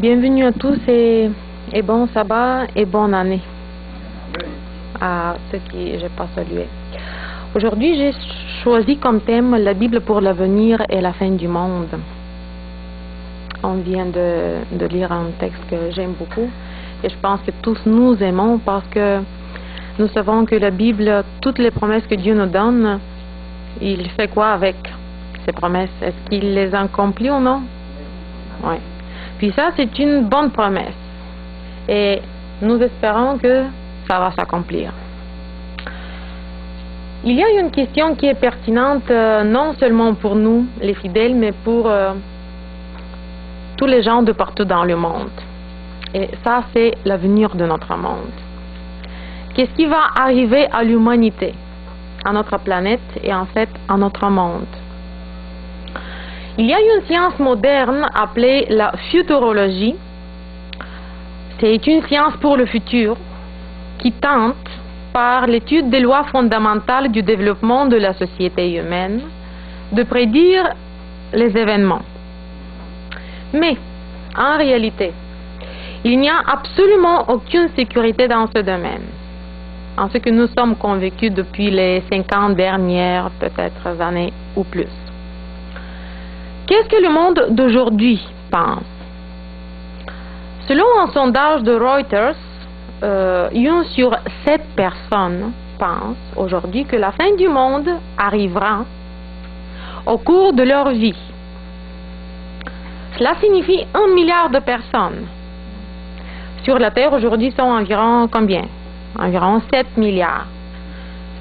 Bienvenue à tous et bon sabbat et bonne année à ceux qui je n'ai pas salué. Aujourd'hui, j'ai choisi comme thème la Bible pour l'avenir et la fin du monde. On vient de lire un texte que j'aime beaucoup et je pense que tous nous aimons parce que nous savons que la Bible, toutes les promesses que Dieu nous donne, il fait quoi avec ces promesses? Est-ce qu'il les accomplit ou non? Oui. Puis ça, c'est une bonne promesse. Et nous espérons que ça va s'accomplir. Il y a une question qui est pertinente, non seulement pour nous, les fidèles, mais pour tous les gens de partout dans le monde. Et ça, c'est l'avenir de notre monde. Qu'est-ce qui va arriver à l'humanité, à notre planète et en fait à notre monde? Il y a une science moderne appelée la futurologie. C'est une science pour le futur qui tente, par l'étude des lois fondamentales du développement de la société humaine, de prédire les événements. Mais, en réalité, il n'y a absolument aucune sécurité dans ce domaine, en ce que nous sommes convaincus depuis les 50 dernières peut-être années ou plus. Qu'est-ce que le monde d'aujourd'hui pense? Selon un sondage de Reuters, 1 sur 7 personnes pensent aujourd'hui que la fin du monde arrivera au cours de leur vie. Cela signifie 1 milliard de personnes. Sur la Terre aujourd'hui sont environ combien? Environ 7 milliards.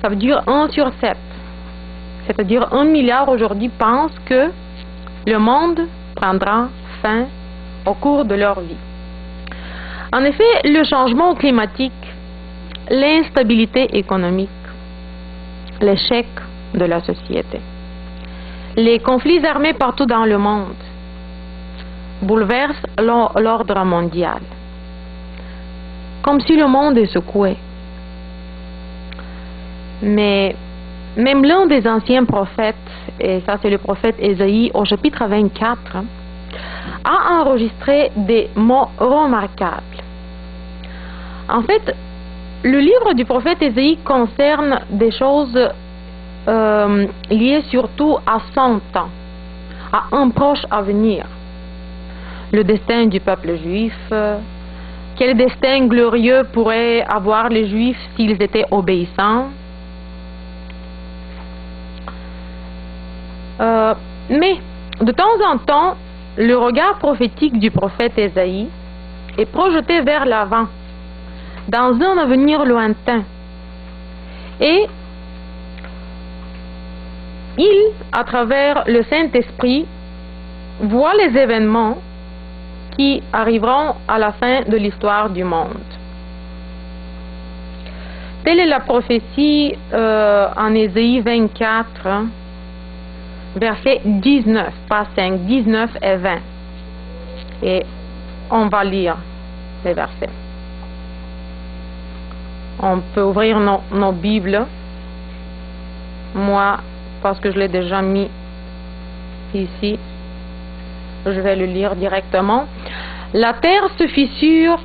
Ça veut dire 1 sur 7. C'est-à-dire 1 milliard aujourd'hui pense que le monde prendra fin au cours de leur vie. En effet, le changement climatique, l'instabilité économique, l'échec de la société, les conflits armés partout dans le monde bouleversent l'ordre mondial, comme si le monde est secoué. Mais même l'un des anciens prophètes, et ça c'est le prophète Ésaïe au chapitre 24, a enregistré des mots remarquables. En fait, le livre du prophète Ésaïe concerne des choses liées surtout à son temps, à un proche avenir. Le destin du peuple juif, quel destin glorieux pourraient avoir les juifs s'ils étaient obéissants. Mais, de temps en temps, le regard prophétique du prophète Ésaïe est projeté vers l'avant, dans un avenir lointain. Et il, à travers le Saint-Esprit, voit les événements qui arriveront à la fin de l'histoire du monde. Telle est la prophétie en Ésaïe 24, verset 19, pas 5, 19 et 20. Et on va lire les versets. On peut ouvrir nos Bibles. Moi, parce que je l'ai déjà mis ici, je vais le lire directement. La terre se fissure,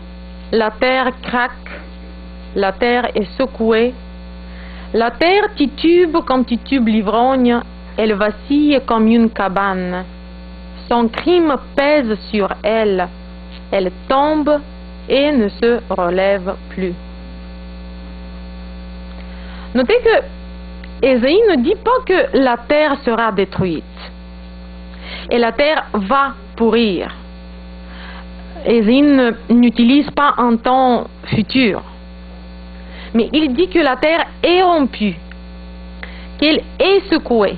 la terre craque, la terre est secouée, la terre titube comme titube l'ivrogne, elle vacille comme une cabane. Son crime pèse sur elle. Elle tombe et ne se relève plus. Notez que Ésaïe ne dit pas que la terre sera détruite et la terre va pourrir. Ésaïe n'utilise pas un temps futur, mais il dit que la terre est rompue, qu'elle est secouée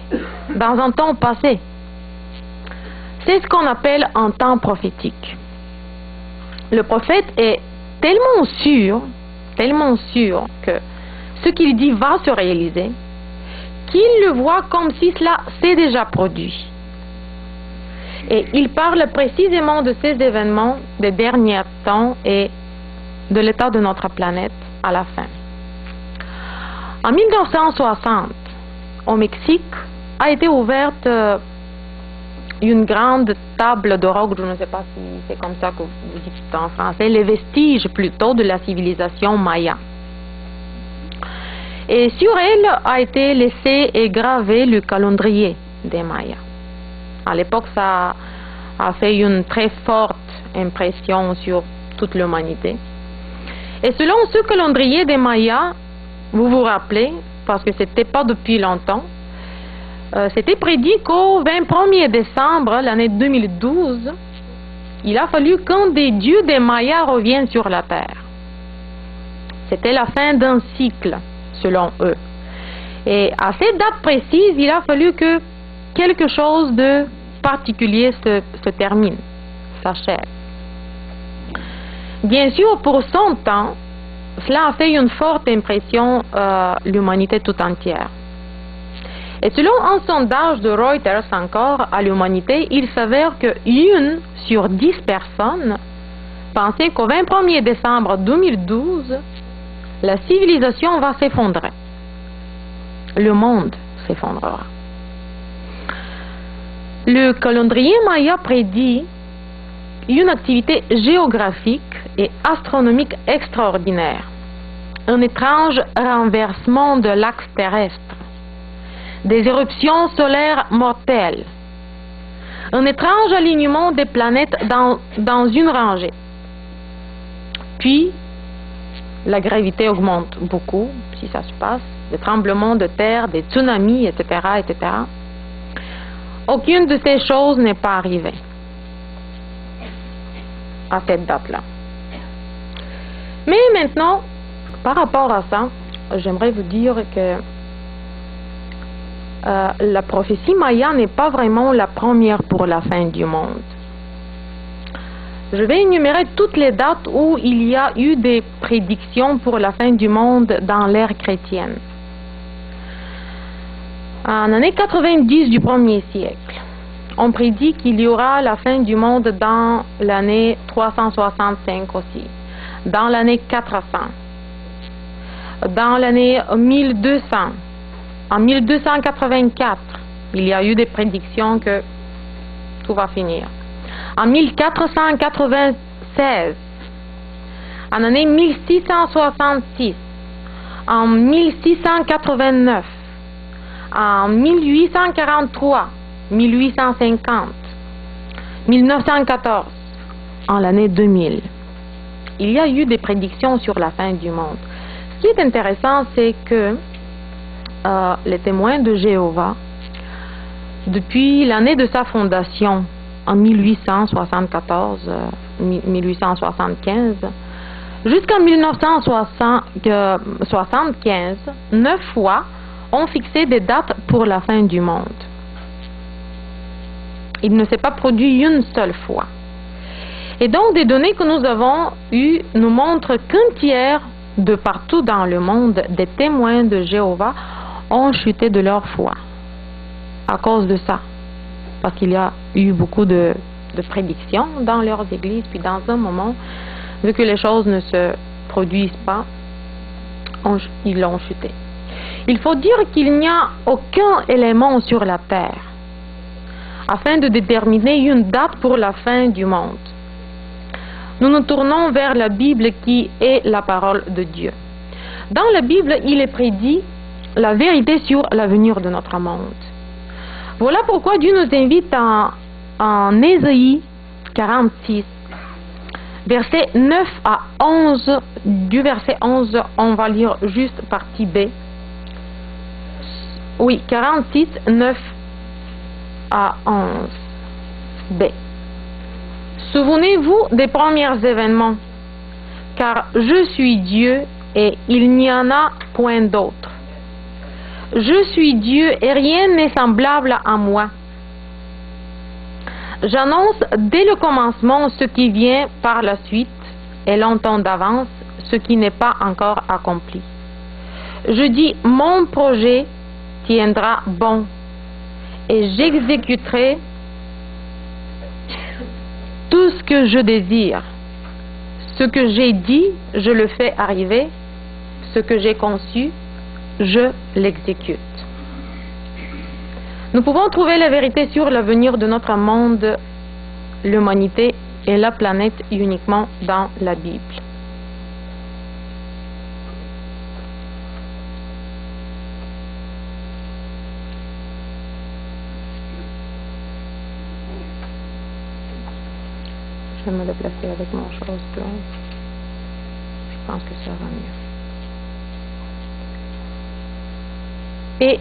dans un temps passé. C'est ce qu'on appelle un temps prophétique. Le prophète est tellement sûr que ce qu'il dit va se réaliser, qu'il le voit comme si cela s'est déjà produit. Et il parle précisément de ces événements des derniers temps et de l'état de notre planète à la fin. En 1960, au Mexique, a été ouverte une grande table de roc, je ne sais pas si c'est comme ça que vous dites en français, les vestiges plutôt de la civilisation maya. Et sur elle a été laissé et gravé le calendrier des Mayas. À l'époque, ça a fait une très forte impression sur toute l'humanité. Et selon ce calendrier des Mayas, vous vous rappelez, parce que c'était pas depuis longtemps, c'était prédit qu'au 21er décembre, l'année 2012, il a fallu qu'un des dieux des Mayas revienne sur la terre. C'était la fin d'un cycle, selon eux. Et à cette date précise, il a fallu que quelque chose de particulier se termine, s'achève. Bien sûr, pour son temps, cela a fait une forte impression à l'humanité tout entière. Et selon un sondage de Reuters encore à l'humanité, il s'avère que 1 sur 10 personnes pensait qu'au 21er décembre 2012, la civilisation va s'effondrer. Le monde s'effondrera. Le calendrier maya prédit une activité géographique et astronomique extraordinaire, un étrange renversement de l'axe terrestre, des éruptions solaires mortelles, un étrange alignement des planètes dans une rangée. Puis, la gravité augmente beaucoup, si ça se passe, des tremblements de terre, des tsunamis, etc., etc. Aucune de ces choses n'est pas arrivée à cette date-là. Mais maintenant, par rapport à ça, j'aimerais vous dire que la prophétie maya n'est pas vraiment la première pour la fin du monde. Je vais énumérer toutes les dates où il y a eu des prédictions pour la fin du monde dans l'ère chrétienne. En l'année 90 du 1er siècle, on prédit qu'il y aura la fin du monde dans l'année 365 aussi, dans l'année 400, dans l'année 1200, en 1284, il y a eu des prédictions que tout va finir. En 1496, en l'année 1666, en 1689, en 1843, 1850, 1914, en l'année 2000. Il y a eu des prédictions sur la fin du monde. Ce qui est intéressant, c'est que les témoins de Jéhovah, depuis l'année de sa fondation, en 1874-1875, jusqu'en 1975, 9 fois ont fixé des dates pour la fin du monde. Il ne s'est pas produit une seule fois. Et donc, des données que nous avons eues nous montrent qu'un tiers de partout dans le monde des témoins de Jéhovah ont chuté de leur foi à cause de ça. Parce qu'il y a eu beaucoup de prédictions dans leurs églises, puis dans un moment, vu que les choses ne se produisent pas, ils ont chuté. Il faut dire qu'il n'y a aucun élément sur la terre afin de déterminer une date pour la fin du monde. Nous nous tournons vers la Bible qui est la parole de Dieu. Dans la Bible, il est prédit la vérité sur l'avenir de notre monde. Voilà pourquoi Dieu nous invite en Ésaïe 46, versets 9 à 11. Du verset 11, on va lire juste partie B. Oui, 46, 9 à 11. B. Souvenez-vous des premiers événements, car je suis Dieu et il n'y en a point d'autre. Je suis Dieu et rien n'est semblable à moi. J'annonce dès le commencement ce qui vient par la suite et longtemps d'avance ce qui n'est pas encore accompli. Je dis mon projet tiendra bon et j'exécuterai tout ce que je désire. Ce que j'ai dit, je le fais arriver. Ce que j'ai conçu, je l'exécute. Nous pouvons trouver la vérité sur l'avenir de notre monde, l'humanité et la planète uniquement dans la Bible. Je vais me déplacer avec mon chose blanche. Je pense que ça va mieux. Et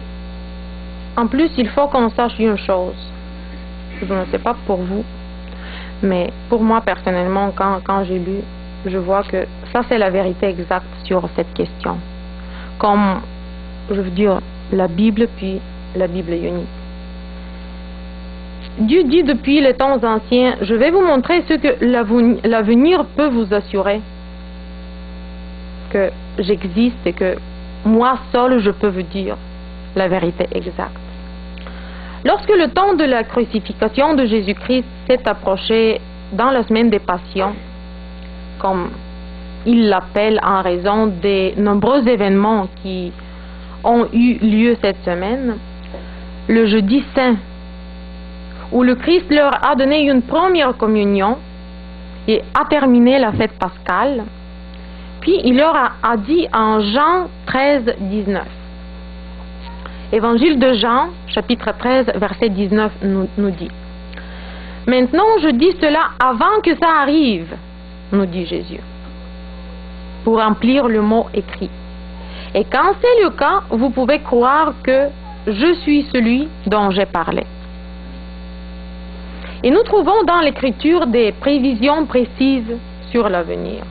en plus, il faut qu'on sache une chose. Je ne sais pas pour vous, mais pour moi personnellement, quand j'ai lu, je vois que ça c'est la vérité exacte sur cette question. Comme, je veux dire, la Bible puis la Bible unique. Dieu dit depuis les temps anciens, je vais vous montrer ce que l'avenir peut vous assurer. Que j'existe et que moi seul je peux vous dire la vérité exacte. Lorsque le temps de la crucifixion de Jésus-Christ s'est approché dans la semaine des passions, comme il l'appelle en raison des nombreux événements qui ont eu lieu cette semaine, le jeudi saint, où le Christ leur a donné une première communion et a terminé la fête pascale, puis il leur a dit en Jean 13, 19. Évangile de Jean, chapitre 13, verset 19 nous dit: Maintenant je dis cela avant que ça arrive, nous dit Jésus, pour remplir le mot écrit. Et quand c'est le cas, vous pouvez croire que je suis celui dont j'ai parlé. Et nous trouvons dans l'Écriture des prévisions précises sur l'avenir.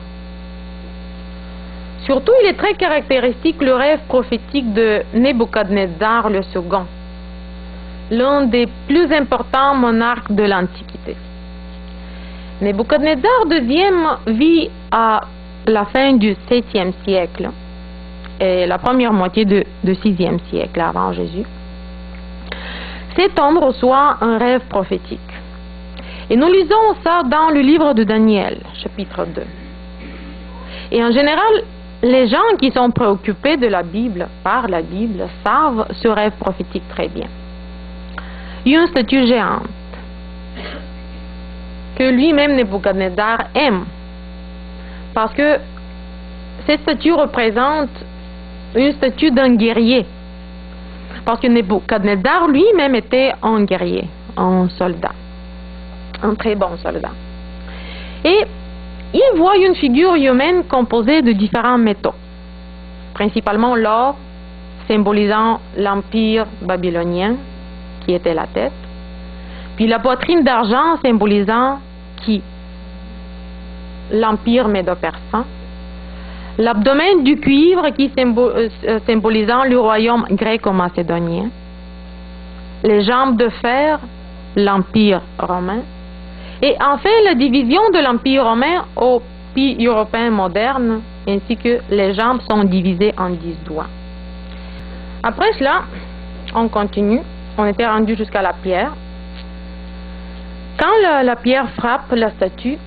Surtout, il est très caractéristique le rêve prophétique de Nebuchadnezzar le second, l'un des plus importants monarques de l'Antiquité. Nebuchadnezzar II vit à la fin du 7e siècle et la première moitié du 6e siècle avant Jésus. Cet homme reçoit un rêve prophétique. Et nous lisons ça dans le livre de Daniel, chapitre 2. Et en général, les gens qui sont préoccupés de la Bible, par la Bible, savent ce rêve prophétique très bien. Une statue géante, que lui-même Nebuchadnezzar aime, parce que cette statue représente une statue d'un guerrier. Parce que Nebuchadnezzar lui-même était un guerrier, un soldat. Un très bon soldat. Et il voit une figure humaine composée de différents métaux, principalement l'or, symbolisant l'empire babylonien, qui était la tête, puis la poitrine d'argent symbolisant qui? L'empire médo-persan, l'abdomen du cuivre qui symbolisant le royaume gréco-macédonien, les jambes de fer, l'empire romain, et enfin la division de l'empire romain au pays européen moderne, ainsi que les jambes sont divisées en 10 doigts. Après cela, on continue, on était rendu jusqu'à la pierre. Quand la pierre frappe la statue,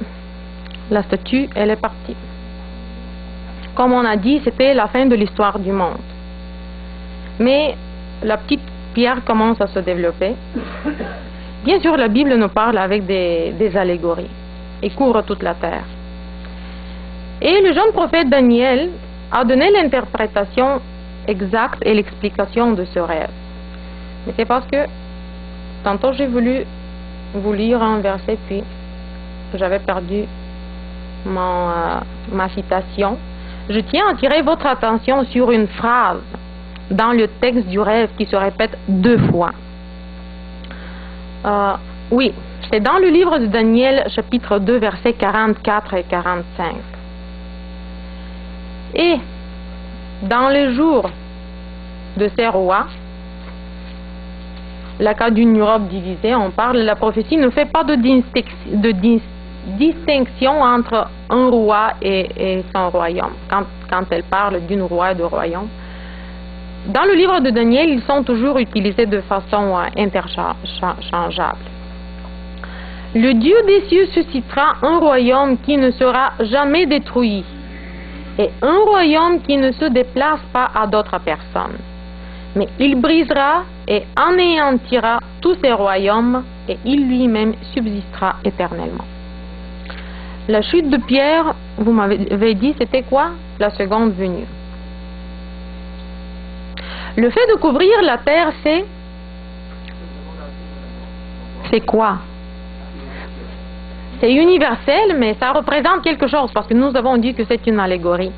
elle est partie. Comme on a dit, c'était la fin de l'histoire du monde. Mais la petite pierre commence à se développer. Bien sûr, la Bible nous parle avec des allégories et couvre toute la terre. Et le jeune prophète Daniel a donné l'interprétation exacte et l'explication de ce rêve. Mais c'est parce que tantôt j'ai voulu vous lire un verset, puis j'avais perdu ma citation. Je tiens à attirer votre attention sur une phrase dans le texte du rêve qui se répète 2 fois. Oui, c'est dans le livre de Daniel, chapitre 2, versets 44 et 45. Et dans les jours de ces rois, la cas d'une Europe divisée, on parle, la prophétie ne fait pas de distinction entre un roi et son royaume, quand elle parle d'une roi et de royaume. Dans le livre de Daniel, ils sont toujours utilisés de façon interchangeable. Le Dieu des cieux suscitera un royaume qui ne sera jamais détruit et un royaume qui ne se déplace pas à d'autres personnes. Mais il brisera et anéantira tous ces royaumes et il lui-même subsistera éternellement. La chute de Pierre, vous m'avez dit, c'était quoi? La seconde venue. Le fait de couvrir la terre, c'est quoi? C'est universel, mais ça représente quelque chose, parce que nous avons dit que c'est une allégorie.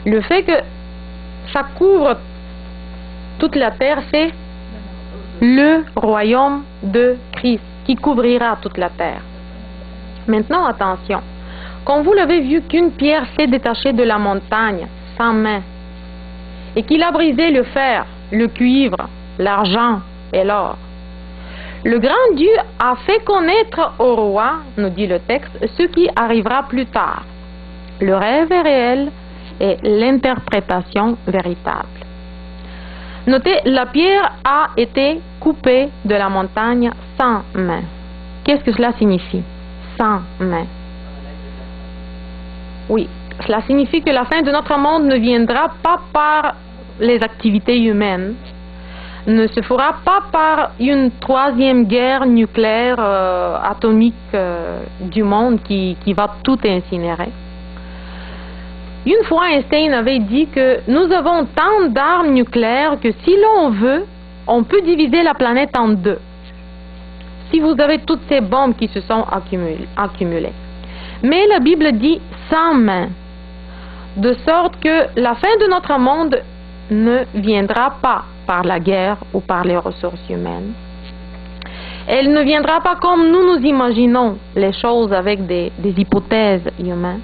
Le fait que ça couvre toute la terre, c'est le royaume de Christ qui couvrira toute la terre. Maintenant, attention. Quand vous l'avez vu qu'une pierre s'est détachée de la montagne sans main et qu'il a brisé le fer, le cuivre, l'argent et l'or, le grand Dieu a fait connaître au roi, nous dit le texte, ce qui arrivera plus tard. Le rêve est réel et l'interprétation véritable. Notez, la pierre a été coupée de la montagne sans main. Qu'est-ce que cela signifie? Sans main. Oui, cela signifie que la fin de notre monde ne viendra pas par les activités humaines, ne se fera pas par une troisième guerre nucléaire atomique du monde qui va tout incinérer. Une fois, Einstein avait dit que nous avons tant d'armes nucléaires que si l'on veut, on peut diviser la planète en deux. Si vous avez toutes ces bombes qui se sont accumulées. Mais la Bible dit sans main, de sorte que la fin de notre monde ne viendra pas par la guerre ou par les ressources humaines. Elle ne viendra pas comme nous nous imaginons les choses avec des hypothèses humaines.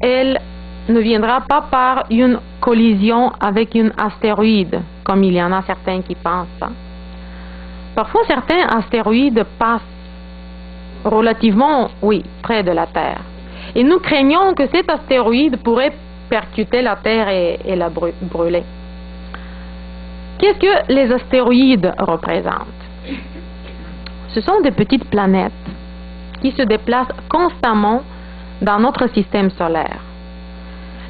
Elle ne viendra pas par une collision avec un astéroïde, comme il y en a certains qui pensent. Parfois, certains astéroïdes passent relativement, près de la Terre. Et nous craignons que cet astéroïde pourrait percuter la Terre et la brûler. Qu'est-ce que les astéroïdes représentent? Ce sont des petites planètes qui se déplacent constamment dans notre système solaire.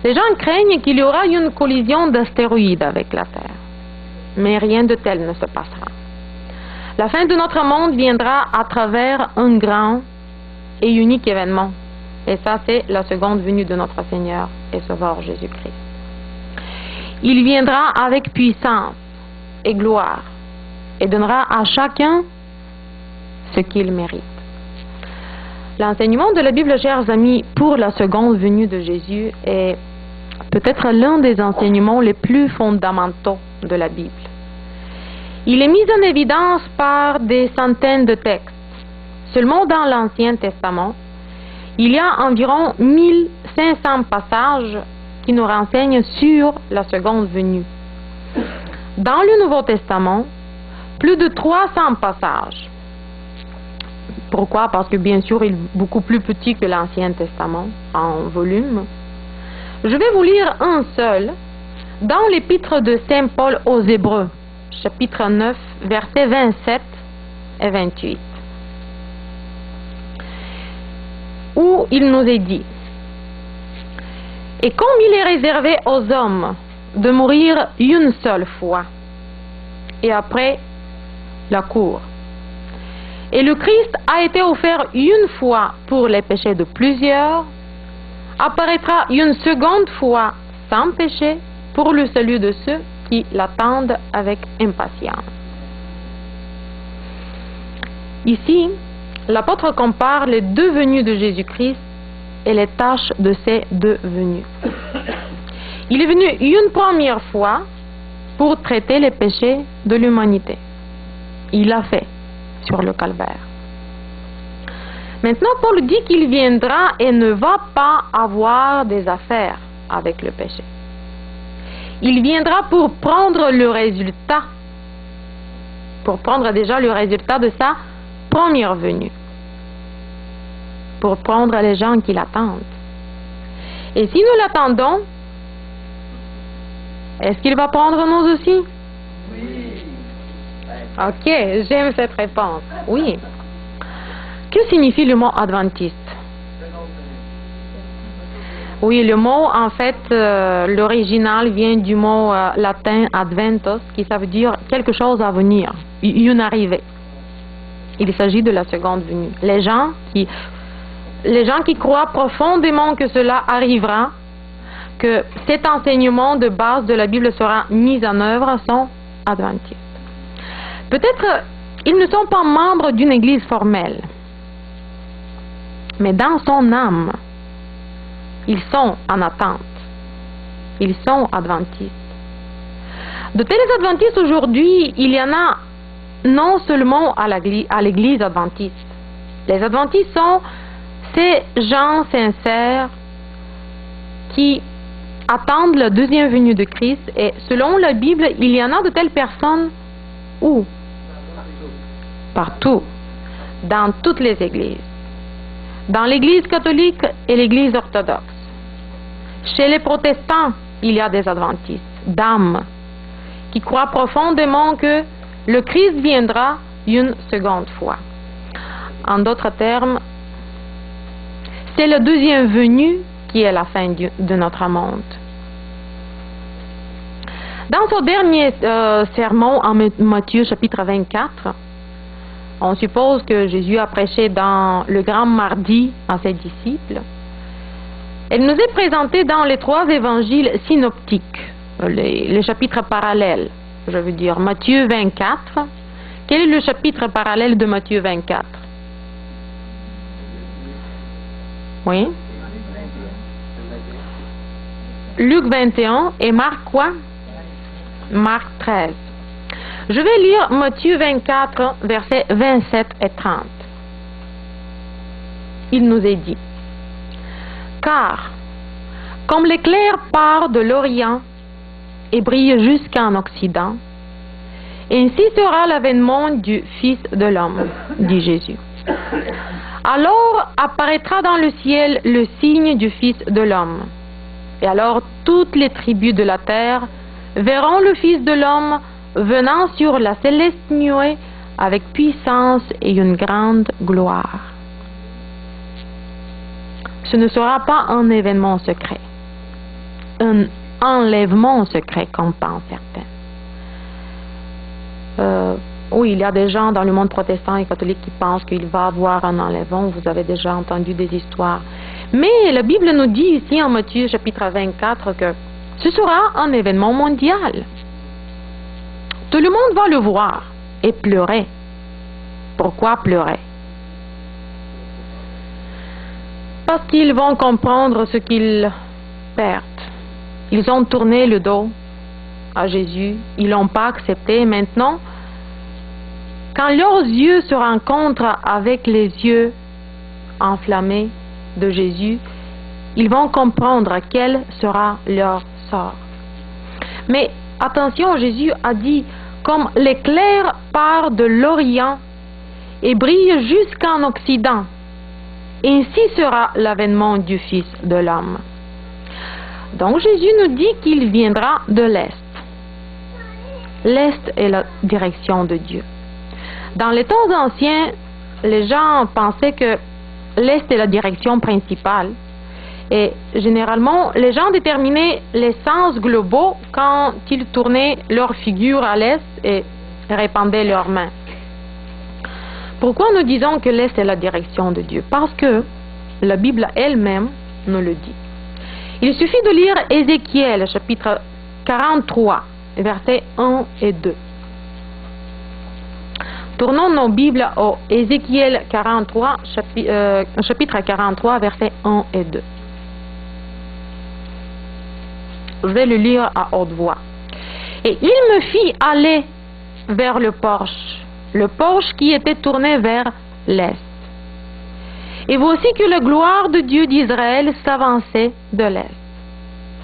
Les gens craignent qu'il y aura une collision d'astéroïdes avec la Terre. Mais rien de tel ne se passera. La fin de notre monde viendra à travers un grand et unique événement. Et ça, c'est la seconde venue de notre Seigneur et Sauveur Jésus-Christ. Il viendra avec puissance et gloire et donnera à chacun ce qu'il mérite. L'enseignement de la Bible, chers amis, pour la seconde venue de Jésus est peut-être l'un des enseignements les plus fondamentaux de la Bible. Il est mis en évidence par des centaines de textes. Seulement dans l'Ancien Testament, il y a environ 1500 passages qui nous renseignent sur la seconde venue. Dans le Nouveau Testament, plus de 300 passages. Pourquoi? Parce que bien sûr, il est beaucoup plus petit que l'Ancien Testament en volume. Je vais vous lire un seul dans l'épître de Saint Paul aux Hébreux, chapitre 9, versets 27 et 28, où il nous est dit: « Et comme il est réservé aux hommes de mourir une seule fois, et après la cour, et le Christ a été offert une fois pour les péchés de plusieurs, apparaîtra une seconde fois sans péché pour le salut de ceux qui l'attendent avec impatience. » Ici, l'apôtre compare les deux venues de Jésus-Christ et les tâches de ces deux venues. Il est venu une première fois pour traiter les péchés de l'humanité. Il l'a fait sur le calvaire. Maintenant, Paul dit qu'il viendra et ne va pas avoir des affaires avec le péché. Il viendra pour prendre le résultat, pour prendre déjà le résultat de sa première venue, pour prendre les gens qui l'attendent. Et si nous l'attendons, est-ce qu'il va prendre nous aussi? Oui. Ok, j'aime cette réponse. Oui. Que signifie le mot adventiste? Oui, le mot, en fait, l'original vient du mot latin adventus, qui ça veut dire quelque chose à venir, une arrivée. Il s'agit de la seconde venue. Les gens qui croient profondément que cela arrivera, que cet enseignement de base de la Bible sera mis en œuvre, sont adventistes. Peut-être ils ne sont pas membres d'une église formelle, mais dans son âme, ils sont en attente. Ils sont adventistes. De tels adventistes aujourd'hui, il y en a non seulement à l'église adventiste. Les adventistes sont ces gens sincères qui attendent la deuxième venue de Christ, et selon la Bible, il y en a de telles personnes où? Partout, dans toutes les églises. Dans l'église catholique et l'église orthodoxe. Chez les protestants, il y a des adventistes, d'âme, qui croient profondément que le Christ viendra une seconde fois. En d'autres termes, c'est la deuxième venue qui est la fin de notre monde. Dans son dernier sermon en Matthieu chapitre 24, on suppose que Jésus a prêché dans le grand mardi à ses disciples. Elle nous est présentée dans les 3 évangiles synoptiques, les chapitres parallèles. Je veux dire, Matthieu 24. Quel est le chapitre parallèle de Matthieu 24? Oui. Luc 21 et Marc quoi? Marc 13. Je vais lire Matthieu 24, versets 27 et 30. Il nous est dit: car, comme l'éclair part de l'Orient et brille jusqu'en Occident, ainsi sera l'avènement du Fils de l'homme, dit Jésus. Alors apparaîtra dans le ciel le signe du Fils de l'homme. Et alors toutes les tribus de la terre verront le Fils de l'homme venant sur la céleste nuée avec puissance et une grande gloire. Ce ne sera pas un événement secret, un enlèvement secret comme pensent certains. Oui, il y a des gens dans le monde protestant et catholique qui pensent qu'il va y avoir un enlèvement. Vous avez déjà entendu des histoires. Mais la Bible nous dit ici en Matthieu chapitre 24 que ce sera un événement mondial. Tout le monde va le voir et pleurer. Pourquoi pleurer? Parce qu'ils vont comprendre ce qu'ils perdent. Ils ont tourné le dos à Jésus. Ils l'ont pas accepté. Maintenant, quand leurs yeux se rencontrent avec les yeux enflammés de Jésus, ils vont comprendre quel sera leur sort. Mais attention, Jésus a dit, comme l'éclair part de l'Orient et brille jusqu'en Occident, ainsi sera l'avènement du Fils de l'homme. Donc Jésus nous dit qu'il viendra de l'Est. L'Est est la direction de Dieu. Dans les temps anciens, les gens pensaient que l'Est est la direction principale. Et généralement, les gens déterminaient les sens globaux quand ils tournaient leur figure à l'Est et répandaient leurs mains. Pourquoi nous disons que l'Est est la direction de Dieu? Parce que la Bible elle-même nous le dit. Il suffit de lire Ézéchiel, chapitre 43, versets 1 et 2. Tournons nos Bibles au Ézéchiel 43, chapitre 43, versets 1 et 2. Je vais le lire à haute voix. Et il me fit aller vers le porche qui était tourné vers l'Est. Et voici que la gloire de Dieu d'Israël s'avançait de l'Est.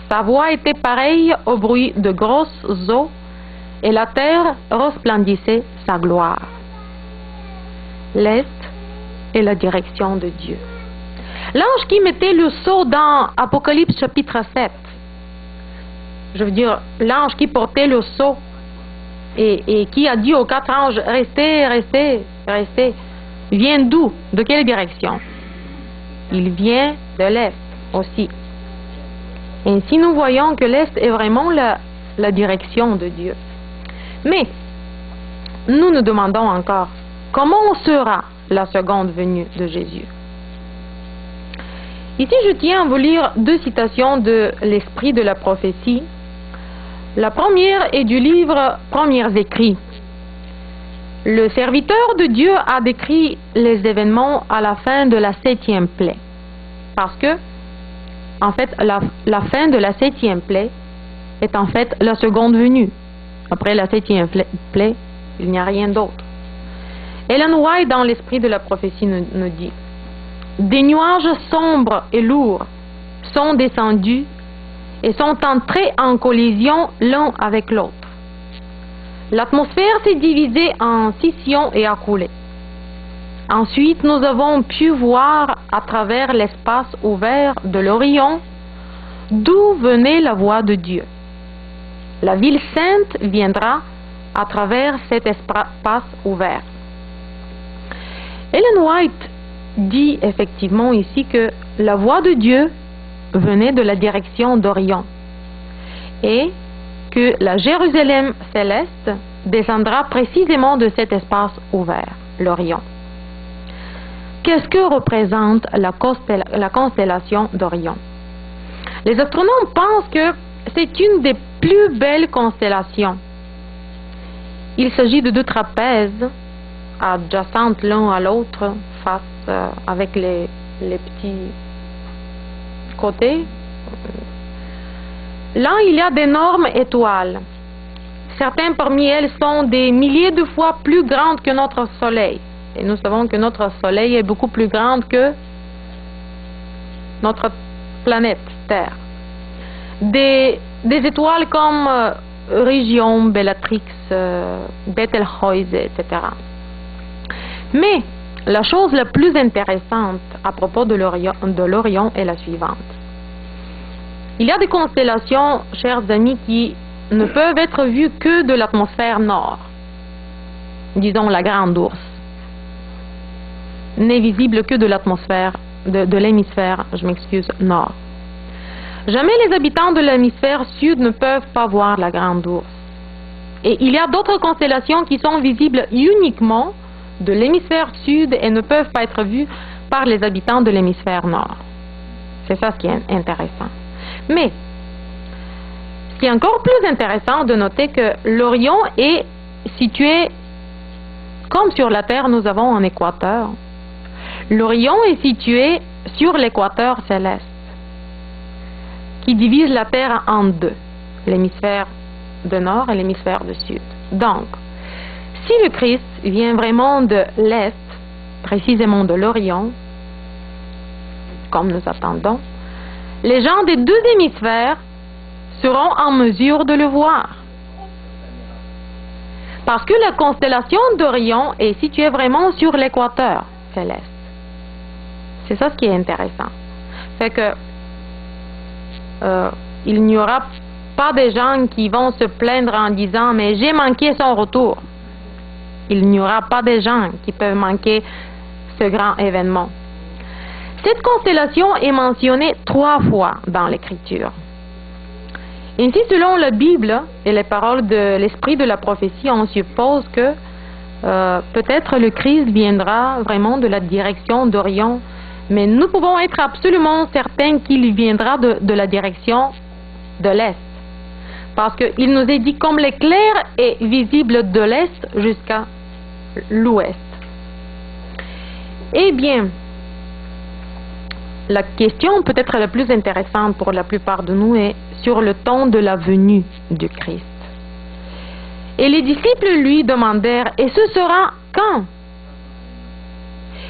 Sa voix était pareille au bruit de grosses eaux, et la terre resplendissait sa gloire. L'Est est la direction de Dieu. L'ange qui mettait le sceau dans Apocalypse chapitre 7, je veux dire, l'ange qui portait le sceau et qui a dit aux 4 anges, restez, restez, restez, vient d'où? De quelle direction? Il vient de l'Est aussi. Ainsi, nous voyons que l'Est est vraiment la direction de Dieu. Mais, nous nous demandons encore, comment sera la seconde venue de Jésus? Ici, je tiens à vous lire deux citations de l'Esprit de la prophétie. La première est du livre Premiers Écrits. Le serviteur de Dieu a décrit les événements à la fin de la 7e plaie. Parce que, en fait, la fin de la 7e plaie est en fait la seconde venue. Après la 7e plaie, il n'y a rien d'autre. Ellen White, dans l'Esprit de la prophétie, nous dit: des nuages sombres et lourds sont descendus et sont entrés en collision l'un avec l'autre. L'atmosphère s'est divisée en scissions et a coulé. Ensuite, nous avons pu voir à travers l'espace ouvert de l'Orient d'où venait la voix de Dieu. La ville sainte viendra à travers cet espace ouvert. Ellen White dit effectivement ici que la voix de Dieu venait de la direction d'Orient et que la Jérusalem céleste descendra précisément de cet espace ouvert, l'Orient. Qu'est-ce que représente la constellation d'Orion? Les astronomes pensent que c'est une des plus belles constellations. Il s'agit de deux trapèzes adjacentes l'un à l'autre, face avec les petits côtés. Là, il y a d'énormes étoiles. Certaines parmi elles sont des milliers de fois plus grandes que notre Soleil. Et nous savons que notre Soleil est beaucoup plus grand que notre planète Terre. Des étoiles comme Région, Bellatrix, Betelgeuse, etc. Mais la chose la plus intéressante à propos de l'Orion est la suivante. Il y a des constellations, chers amis, qui ne peuvent être vues que de l'atmosphère nord. Disons la Grande Ourse. N'est visible que de l'atmosphère, de l'hémisphère, nord. Jamais les habitants de l'hémisphère sud ne peuvent pas voir la Grande Ourse. Et il y a d'autres constellations qui sont visibles uniquement de l'hémisphère sud et ne peuvent pas être vues par les habitants de l'hémisphère nord. C'est ça ce qui est intéressant. Mais, ce qui est encore plus intéressant de noter que l'Orion est situé, comme sur la Terre nous avons un équateur, l'Orion est situé sur l'équateur céleste, qui divise la Terre en deux, l'hémisphère de nord et l'hémisphère de sud. Donc, si le Christ vient vraiment de l'Est, précisément de l'Orient, comme nous attendons, les gens des deux hémisphères seront en mesure de le voir. Parce que la constellation d'Orion est située vraiment sur l'équateur céleste. C'est ça ce qui est intéressant. C'est que il n'y aura pas des gens qui vont se plaindre en disant « mais j'ai manqué son retour ». Il n'y aura pas des gens qui peuvent manquer ce grand événement. Cette constellation est mentionnée 3 fois dans l'Écriture. Ainsi, selon la Bible et les paroles de l'Esprit de la prophétie, on suppose que peut-être le Christ viendra vraiment de la direction d'Orion, mais nous pouvons être absolument certains qu'il viendra de la direction de l'Est. Parce qu'il nous est dit comme l'éclair est visible de l'Est jusqu'à l'Ouest. Eh bien, la question peut-être la plus intéressante pour la plupart de nous est sur le temps de la venue du Christ. Et les disciples lui demandèrent « Et ce sera quand ?»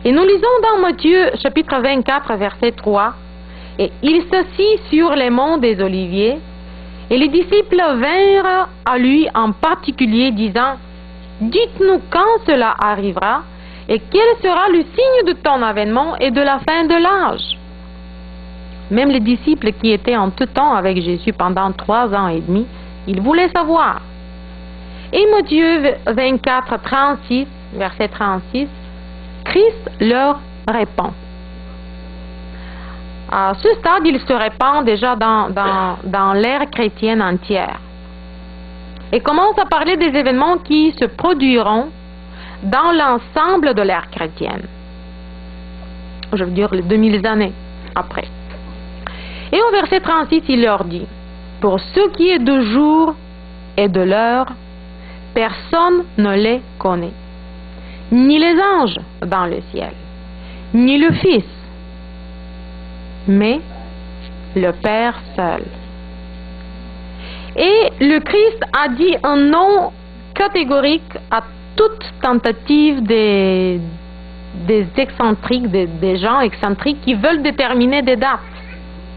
Et nous lisons dans Matthieu chapitre 24 verset 3 « Et il s'assit sur les monts des Oliviers, et les disciples vinrent à lui en particulier disant « Dites-nous quand cela arrivera, et quel sera le signe de ton avènement et de la fin de l'âge ?» Même les disciples qui étaient en tout temps avec Jésus pendant 3 ans et demi, ils voulaient savoir. Et Matthieu 24, 36, verset 36, Christ leur répond. À ce stade, il se répand déjà dans l'ère chrétienne entière et commence à parler des événements qui se produiront dans l'ensemble de l'ère chrétienne. Je veux dire les 2000 années après. Et au verset 36, il leur dit: pour ce qui est de jour et de l'heure, personne ne les connaît, ni les anges dans le ciel, ni le Fils, mais le Père seul. Et le Christ a dit un non catégorique à toute tentative des excentriques, des gens excentriques qui veulent déterminer des dates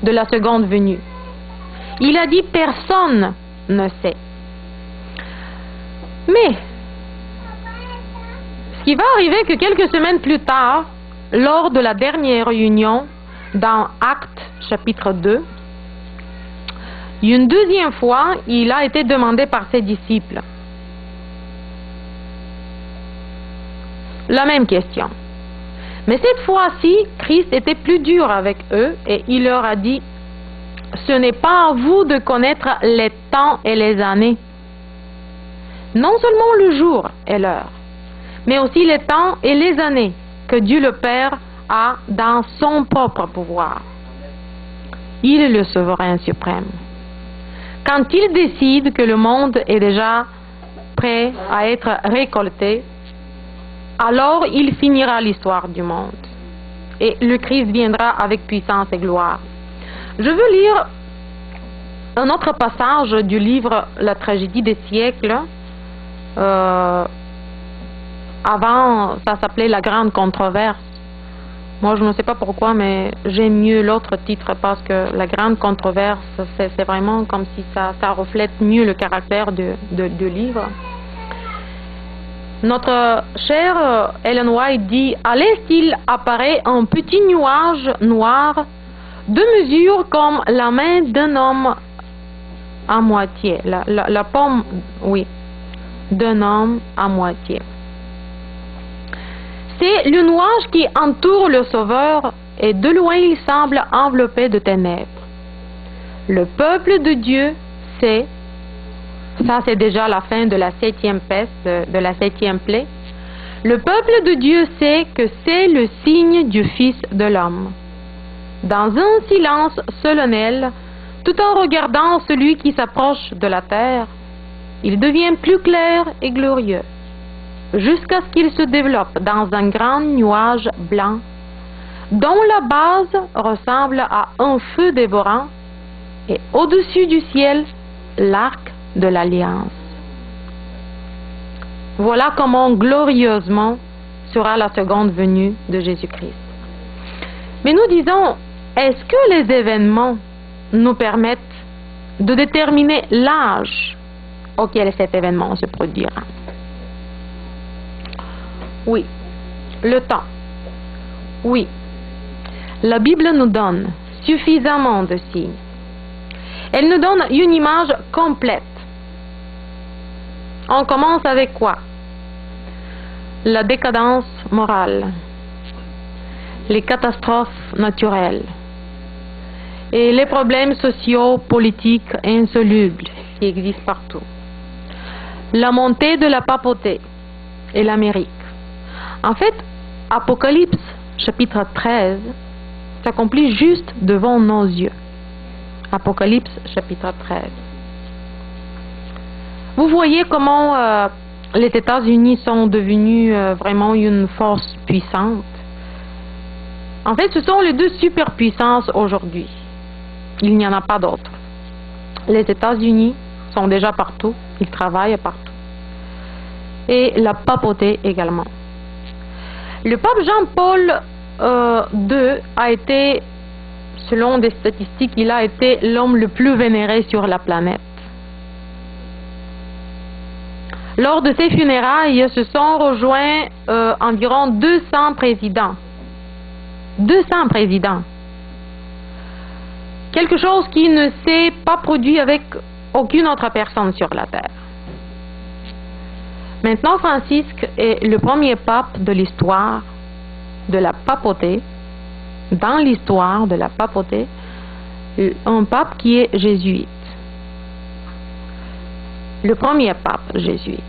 de la seconde venue. Il a dit: personne ne sait. Mais ce qui va arriver, que quelques semaines plus tard, lors de la dernière réunion dans Actes chapitre 2, une deuxième fois, il a été demandé par ses disciples la même question. Mais cette fois-ci, Christ était plus dur avec eux et il leur a dit: ce n'est pas à vous de connaître les temps et les années, non seulement le jour et l'heure, mais aussi les temps et les années que Dieu le Père a dans son propre pouvoir. Il est le souverain suprême. Quand il décide que le monde est déjà prêt à être récolté, alors il finira l'histoire du monde et le Christ viendra avec puissance et gloire. Je veux lire un autre passage du livre La tragédie des siècles. Avant, ça s'appelait La grande controverse. Moi, je ne sais pas pourquoi, mais j'aime mieux l'autre titre parce que La grande controverse, c'est vraiment comme si ça reflète mieux le caractère du livre. Notre chère Ellen White dit: à l'est, il apparaît un petit nuage noir de mesure comme la main d'un homme à moitié, la paume, oui, d'un homme à moitié. C'est le nuage qui entoure le Sauveur et de loin il semble enveloppé de ténèbres. Le peuple de Dieu sait, ça c'est déjà la fin de la 7e peste, de la 7e plaie, le peuple de Dieu sait que c'est le signe du Fils de l'homme. Dans un silence solennel, tout en regardant celui qui s'approche de la terre, il devient plus clair et glorieux, jusqu'à ce qu'il se développe dans un grand nuage blanc, dont la base ressemble à un feu dévorant, et au-dessus du ciel, l'arc de l'Alliance. Voilà comment glorieusement sera la seconde venue de Jésus-Christ. Mais nous disons, est-ce que les événements nous permettent de déterminer l'âge auquel cet événement se produira? Oui. Le temps. Oui. La Bible nous donne suffisamment de signes. Elle nous donne une image complète. On commence avec quoi? La décadence morale, les catastrophes naturelles et les problèmes sociaux, politiques insolubles qui existent partout. La montée de la papauté et l'Amérique. En fait, Apocalypse chapitre 13 s'accomplit juste devant nos yeux. Apocalypse chapitre 13. Vous voyez comment les États-Unis sont devenus vraiment une force puissante. En fait, ce sont les deux superpuissances aujourd'hui. Il n'y en a pas d'autres. Les États-Unis sont déjà partout, ils travaillent partout. Et la papauté également. Le pape Jean-Paul II a été, selon des statistiques, il a été l'homme le plus vénéré sur la planète. Lors de ses funérailles, se sont rejoints environ 200 présidents. 200 présidents. Quelque chose qui ne s'est pas produit avec aucune autre personne sur la terre. Maintenant, Francisque est le premier pape de l'histoire de la papauté dans l'histoire de la papauté, un pape qui est jésuite. Le premier pape jésuite.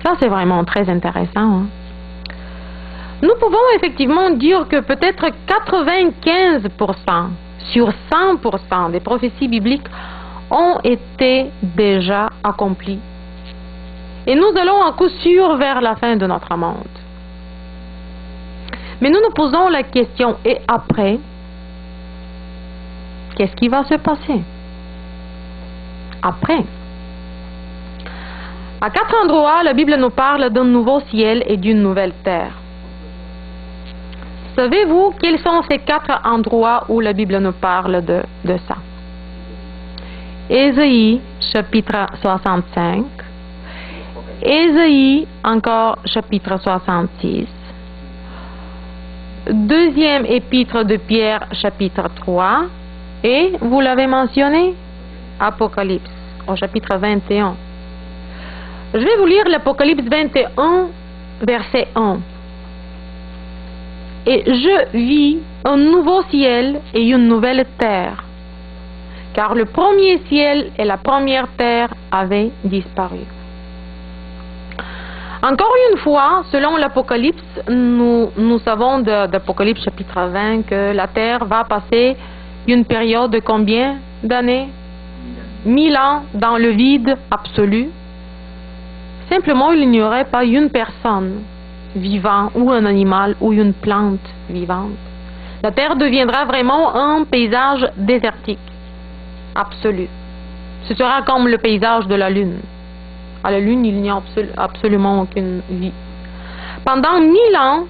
Ça, c'est vraiment très intéressant. Nous pouvons effectivement dire que peut-être 95% sur 100% des prophéties bibliques ont été déjà accomplies. Et nous allons à coup sûr vers la fin de notre monde. Mais nous nous posons la question, et après, qu'est-ce qui va se passer? Après. À 4 endroits, la Bible nous parle d'un nouveau ciel et d'une nouvelle terre. Savez-vous quels sont ces 4 endroits où la Bible nous parle de ça? Ésaïe, chapitre 65. Ésaïe, encore chapitre 66. Deuxième épître de Pierre, chapitre 3. Et, vous l'avez mentionné, Apocalypse, au chapitre 21. Je vais vous lire l'Apocalypse 21, verset 1. Et je vis un nouveau ciel et une nouvelle terre, car le premier ciel et la première terre avaient disparu. Encore une fois, selon l'Apocalypse, nous savons d'Apocalypse chapitre 20 que la terre va passer une période de combien d'années? 1000 ans dans le vide absolu. Simplement, il n'y aurait pas une personne vivante ou un animal ou une plante vivante. La terre deviendra vraiment un paysage désertique, absolu. Ce sera comme le paysage de la Lune. À la Lune, il n'y a absolument aucune vie. Pendant 1000 ans,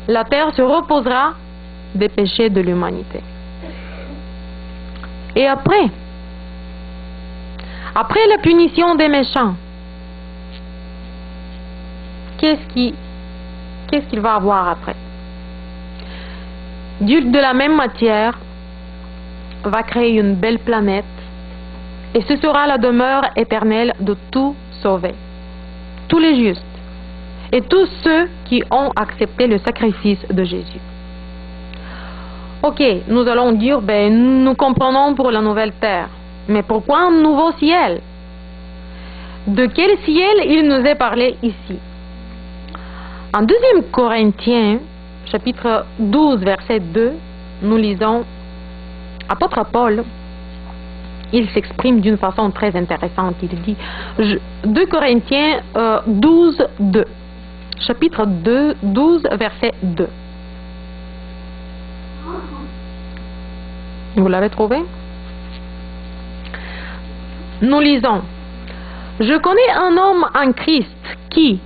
la terre se reposera des péchés de l'humanité. Et après la punition des méchants, qu'est-ce qu'il va avoir après? Dieu, de la même matière, va créer une belle planète et ce sera la demeure éternelle de tous sauvés, tous les justes et tous ceux qui ont accepté le sacrifice de Jésus. Ok, nous allons dire, nous comprenons pour la nouvelle terre, mais pourquoi un nouveau ciel? De quel ciel il nous est parlé ici? En 2 Corinthiens, chapitre 12, verset 2, nous lisons, apôtre Paul, il s'exprime d'une façon très intéressante. Il dit, 2 Corinthiens 12, 2, chapitre 12, verset 2. Vous l'avez trouvé? Nous lisons, je connais un homme en Christ qui,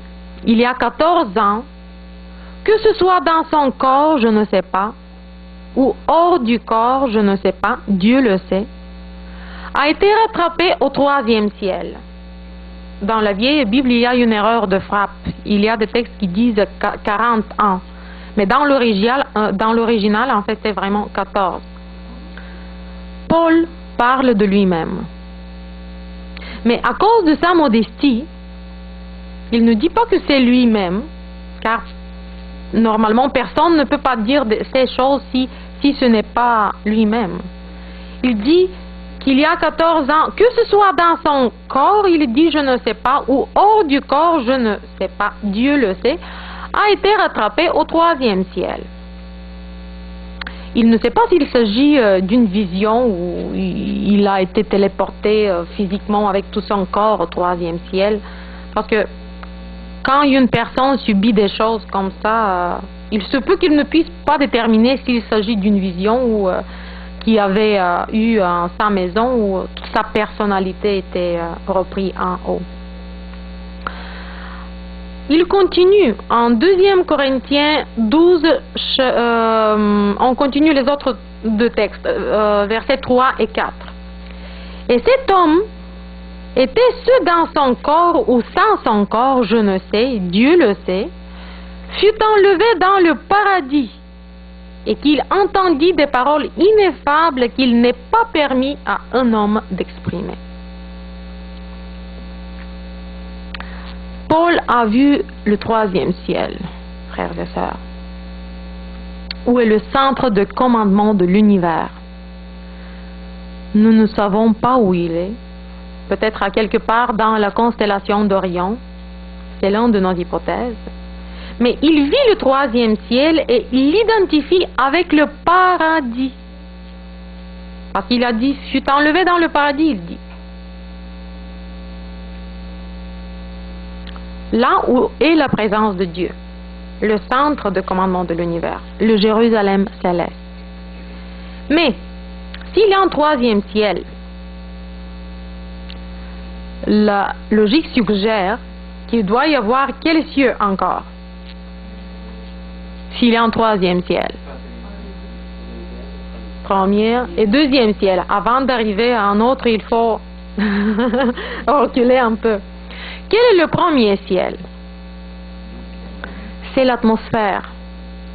il y a 14 ans, que ce soit dans son corps, je ne sais pas, ou hors du corps, je ne sais pas, Dieu le sait, a été rattrapé au 3e ciel. Dans la vieille Bible, il y a une erreur de frappe. Il y a des textes qui disent 40 ans. Mais dans l'original, en fait, c'est vraiment 14. Paul parle de lui-même. Mais à cause de sa modestie, il ne dit pas que c'est lui-même, car normalement personne ne peut pas dire ces choses si ce n'est pas lui-même. Il dit qu'il y a 14 ans, que ce soit dans son corps, il dit je ne sais pas, ou hors du corps, je ne sais pas, Dieu le sait, a été rattrapé au 3e ciel. Il ne sait pas s'il s'agit d'une vision ou il a été téléporté physiquement avec tout son corps au 3e ciel. Parce que quand une personne subit des choses comme ça, il se peut qu'il ne puisse pas déterminer s'il s'agit d'une vision ou qu'il avait eu sa maison où toute sa personnalité était reprise en haut. Il continue en 2 Corinthiens 12, on continue les autres 2 textes, versets 3 et 4. Et cet homme était ce dans son corps ou sans son corps, je ne sais, Dieu le sait, fut enlevé dans le paradis et qu'il entendit des paroles ineffables qu'il n'est pas permis à un homme d'exprimer. Paul a vu le 3e ciel, frères et sœurs. où est le centre de commandement de l'univers. Nous ne savons pas où il est, peut-être à quelque part dans la constellation d'Orion, c'est l'une de nos hypothèses, mais il vit le troisième ciel et il l'identifie avec le paradis. Parce qu'il a dit, je suis enlevé dans le paradis, il dit. Là où est la présence de Dieu, le centre de commandement de l'univers, le Jérusalem céleste. Mais, s'il est en troisième ciel, la logique suggère qu'il doit y avoir quels cieux encore? S'il est en troisième ciel. Premier et deuxième ciel. Avant d'arriver à un autre, il faut reculer un peu. Quel est le premier ciel? C'est l'atmosphère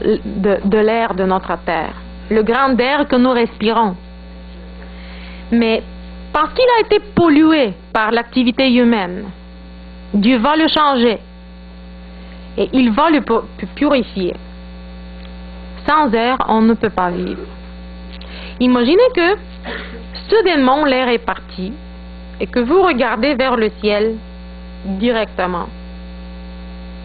de l'air de notre terre, le grand air que nous respirons. Mais parce qu'il a été pollué par l'activité humaine, Dieu va le changer et il va le purifier. Sans air, on ne peut pas vivre. Imaginez que soudainement l'air est parti et que vous regardez vers le ciel directement.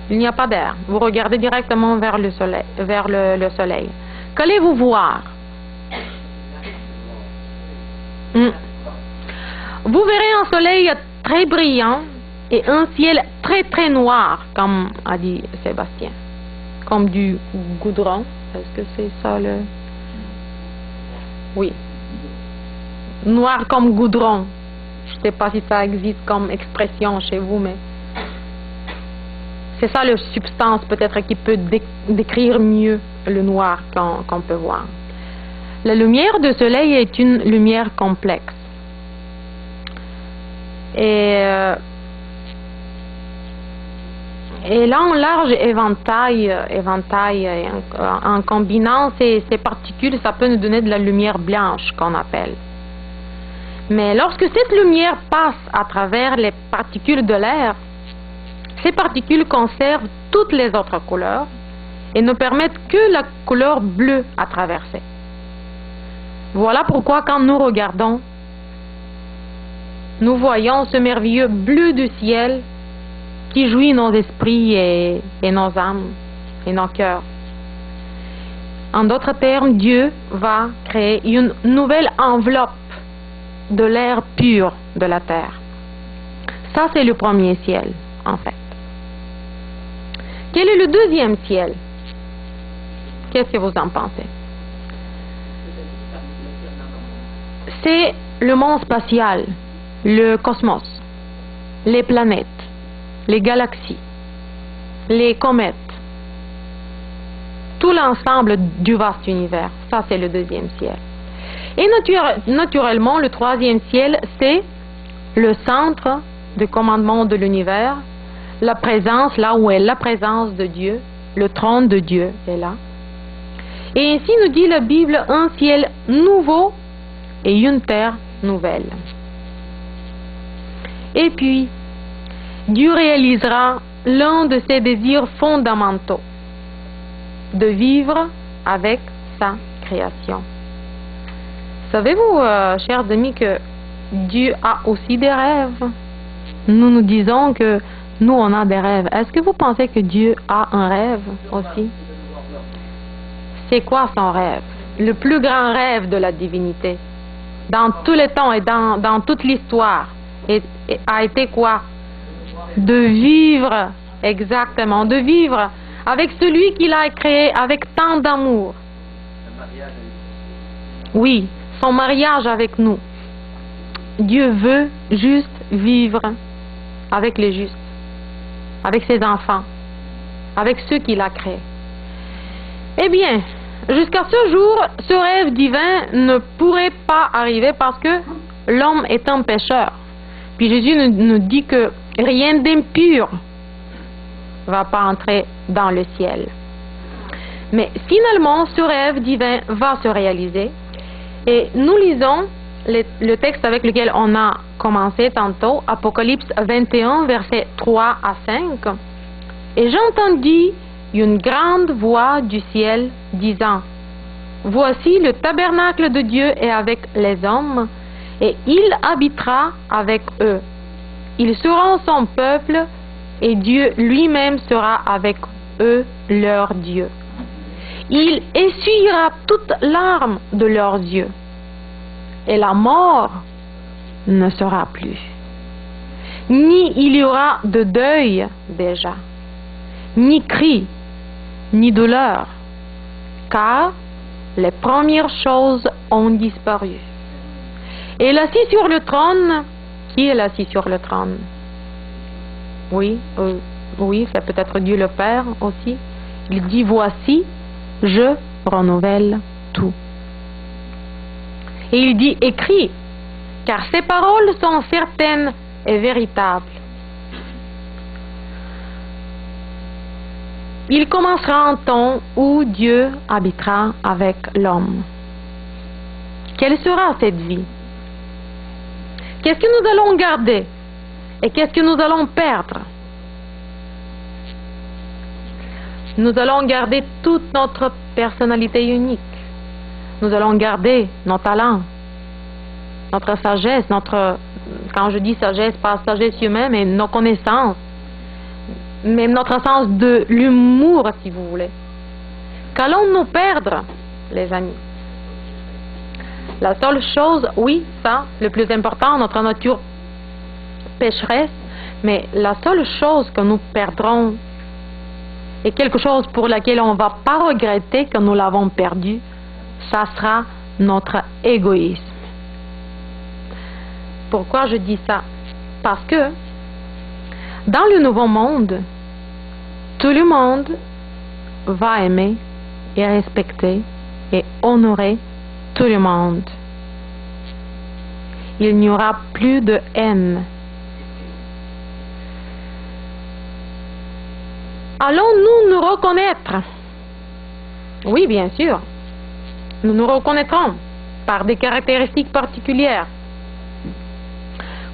Il n'y a pas d'air. Vous regardez directement vers le soleil. Qu'allez-vous voir? Vous verrez un soleil très brillant et un ciel très très noir, comme a dit Sébastien. Comme du goudron. Est-ce que c'est ça le... Oui. Noir comme goudron. Je ne sais pas si ça existe comme expression chez vous, mais c'est ça la substance peut-être qui peut décrire mieux le noir qu'on peut voir. La lumière du soleil est une lumière complexe. Et là, un large éventail en combinant ces particules, ça peut nous donner de la lumière blanche qu'on appelle. Mais lorsque cette lumière passe à travers les particules de l'air, ces particules conservent toutes les autres couleurs et ne permettent que la couleur bleue à traverser. Voilà pourquoi quand nous regardons, nous voyons ce merveilleux bleu du ciel qui jouit nos esprits et nos âmes et nos cœurs. En d'autres termes, Dieu va créer une nouvelle enveloppe de l'air pur de la terre. Ça, c'est le premier ciel, en fait. Quel est le deuxième ciel? Qu'est-ce que vous en pensez? C'est le monde spatial, le cosmos, les planètes, les galaxies, les comètes, tout l'ensemble du vaste univers. Ça, c'est le deuxième ciel. Et naturellement, le troisième ciel, c'est le centre de commandement de l'univers, la présence, là où est la présence de Dieu, le trône de Dieu est là. Et ainsi nous dit la Bible, un ciel nouveau et une terre nouvelle. Et puis, Dieu réalisera l'un de ses désirs fondamentaux, de vivre avec sa création. Savez-vous, chers amis, que Dieu a aussi des rêves? Nous disons que nous, on a des rêves. Est-ce que vous pensez que Dieu a un rêve aussi? C'est quoi son rêve? Le plus grand rêve de la divinité, dans tous les temps et dans toute l'histoire, a été quoi? De vivre, exactement, de vivre avec celui qu'il a créé avec tant d'amour. Oui, son mariage avec nous. Dieu veut juste vivre avec les justes, avec ses enfants, avec ceux qu'il a créés. Eh bien, jusqu'à ce jour, ce rêve divin ne pourrait pas arriver parce que l'homme est un pécheur. Puis Jésus nous dit que rien d'impur ne va pas entrer dans le ciel. Mais finalement, ce rêve divin va se réaliser. Et nous lisons le texte avec lequel on a commencé tantôt, Apocalypse 21, versets 3 à 5. Et j'entendis une grande voix du ciel disant, voici le tabernacle de Dieu est avec les hommes, et il habitera avec eux. Ils seront son peuple, et Dieu lui-même sera avec eux, leur Dieu. Il essuiera toute larme de leurs yeux, et la mort ne sera plus. Ni il y aura de deuil déjà, ni cri, ni douleur, car les premières choses ont disparu. Et l'assis sur le trône, qui est l'assis sur le trône? Oui, c'est peut-être Dieu le Père aussi. Il dit, voici, je renouvelle tout. Et il dit, écris, car ces paroles sont certaines et véritables. Il commencera un temps où Dieu habitera avec l'homme. Quelle sera cette vie? Qu'est-ce que nous allons garder? Et qu'est-ce que nous allons perdre? Nous allons garder toute notre personnalité unique. Nous allons garder nos talents, notre sagesse, quand je dis sagesse, pas sagesse humaine, mais nos connaissances, même notre sens de l'humour, si vous voulez. Qu'allons-nous perdre, les amis? La seule chose, oui, ça, le plus important, notre nature pécheresse, mais la seule chose que nous perdrons et quelque chose pour laquelle on ne va pas regretter que nous l'avons perdu, ça sera notre égoïsme. Pourquoi je dis ça? Parce que dans le nouveau monde, tout le monde va aimer et respecter et honorer tout le monde. Il n'y aura plus de haine. Allons-nous nous reconnaître? Oui, bien sûr. Nous nous reconnaîtrons par des caractéristiques particulières.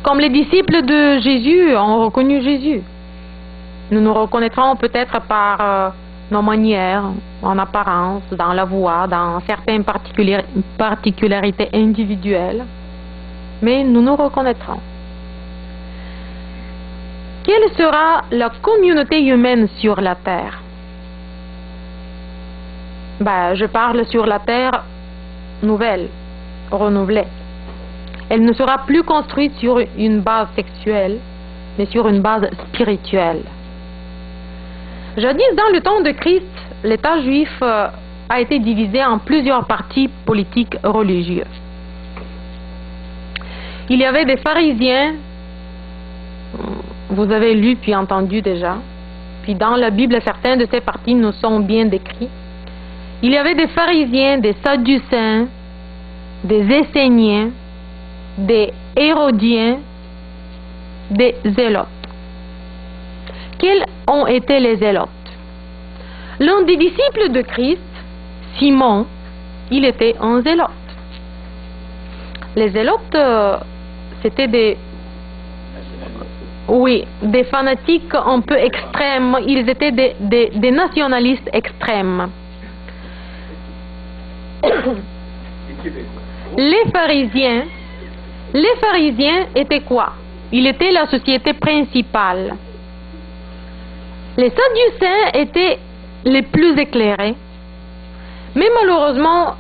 Comme les disciples de Jésus ont reconnu Jésus. Nous nous reconnaîtrons peut-être par nos manières, en apparence, dans la voix, dans certaines particularités individuelles. Mais nous nous reconnaîtrons. Quelle sera la communauté humaine sur la terre? Je parle sur la terre nouvelle, renouvelée. Elle ne sera plus construite sur une base sexuelle, mais sur une base spirituelle. Jadis, dans le temps de Christ, l'État juif a été divisé en plusieurs partis politiques religieux. Il y avait des pharisiens, vous avez lu puis entendu déjà, puis dans la Bible, certains de ces partis nous sont bien décrits. Il y avait des pharisiens, des sadducéens, des esséniens, des hérodiens, des zélotes. Quels ont été les zélotes? L'un des disciples de Christ, Simon, il était un zélote. Les zélotes, c'était des fanatiques un peu extrêmes. Ils étaient des nationalistes extrêmes. Les pharisiens étaient quoi? Ils étaient la société principale. Les sadducéens étaient les plus éclairés, mais malheureusement,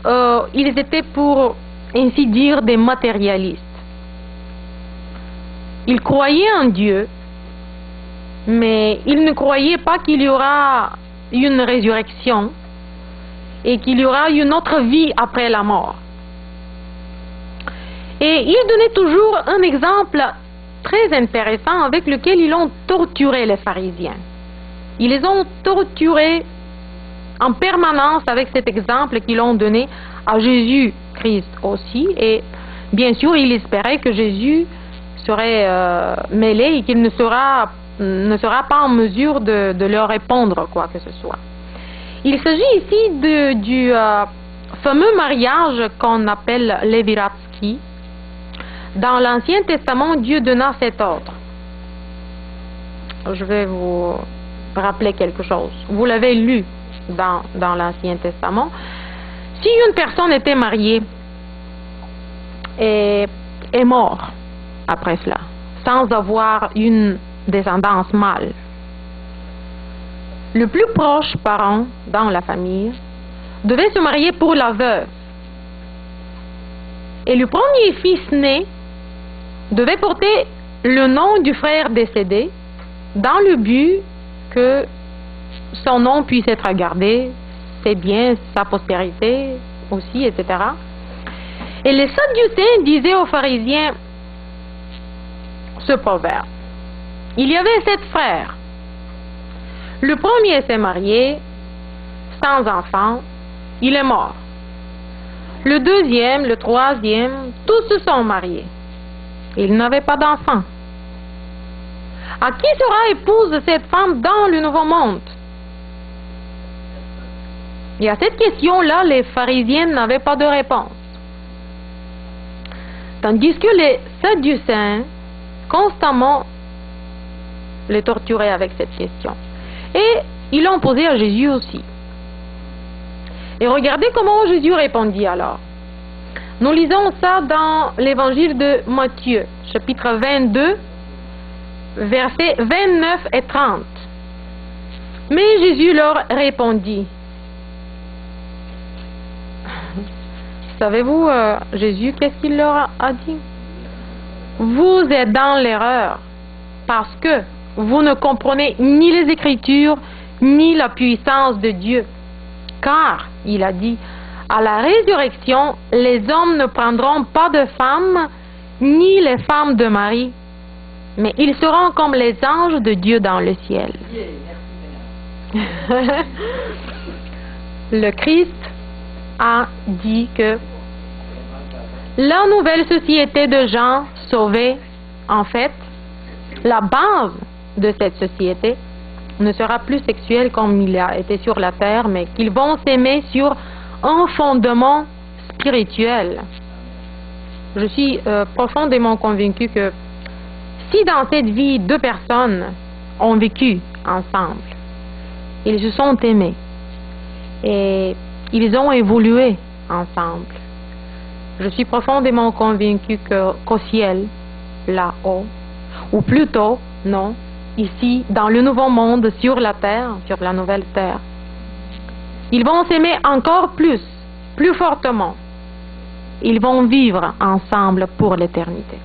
ils étaient, pour ainsi dire, des matérialistes. Ils croyaient en Dieu, mais ils ne croyaient pas qu'il y aura une résurrection et qu'il y aura une autre vie après la mort. Et ils donnaient toujours un exemple très intéressant avec lequel ils ont torturé les pharisiens. Ils les ont torturés en permanence avec cet exemple qu'ils ont donné à Jésus-Christ aussi. Et bien sûr, ils espéraient que Jésus serait mêlé et qu'il ne sera pas en mesure de leur répondre quoi que ce soit. Il s'agit ici du fameux mariage qu'on appelle Léviratsky. Dans l'Ancien Testament, Dieu donna cet ordre. Je vais vous rappeler quelque chose. Vous l'avez lu dans l'Ancien Testament. Si une personne était mariée et est morte après cela, sans avoir une descendance mâle, le plus proche parent dans la famille devait se marier pour la veuve. Et le premier fils né devait porter le nom du frère décédé dans le but que son nom puisse être gardé, ses biens, sa postérité aussi, etc. Et les Sadducéens disaient aux pharisiens ce proverbe. Il y avait 7 frères. Le premier s'est marié, sans enfant, il est mort. Le deuxième, le troisième, tous se sont mariés. Ils n'avaient pas d'enfants. À qui sera épouse cette femme dans le nouveau monde? Et à cette question-là, les pharisiens n'avaient pas de réponse. Tandis que les Sadducéens constamment les torturaient avec cette question. Et ils l'ont posée à Jésus aussi. Et regardez comment Jésus répondit alors. Nous lisons ça dans l'évangile de Matthieu, chapitre 22, versets 29 et 30. Mais Jésus leur répondit. Savez-vous, Jésus, qu'est-ce qu'il leur a dit? Vous êtes dans l'erreur parce que vous ne comprenez ni les Écritures ni la puissance de Dieu. Car, il a dit, à la résurrection, les hommes ne prendront pas de femmes ni les femmes de Marie, mais ils seront comme les anges de Dieu dans le ciel. Le Christ a dit que la nouvelle société de gens sauvés, en fait, la base de cette société ne sera plus sexuelle comme il a été sur la terre, mais qu'ils vont s'aimer sur un fondement spirituel. Je suis profondément convaincue que si dans cette vie 2 personnes ont vécu ensemble, ils se sont aimés et ils ont évolué ensemble, je suis profondément convaincue qu'au ciel, là-haut, ou plutôt, non, ici, dans le nouveau monde, sur la terre, sur la nouvelle terre, ils vont s'aimer encore plus fortement. Ils vont vivre ensemble pour l'éternité.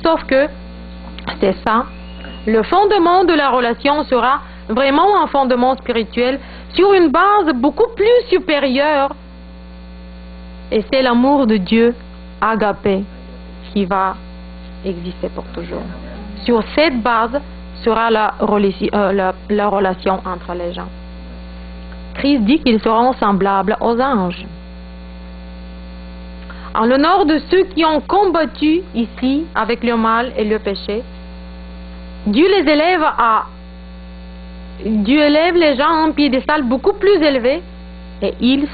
Sauf que, c'est ça, le fondement de la relation sera vraiment un fondement spirituel sur une base beaucoup plus supérieure. Et c'est l'amour de Dieu, agapé, qui va exister pour toujours. Sur cette base sera la relation entre les gens. Christ dit qu'ils seront semblables aux anges. En l'honneur de ceux qui ont combattu ici avec le mal et le péché, Dieu élève les gens à un piédestal beaucoup plus élevé et ils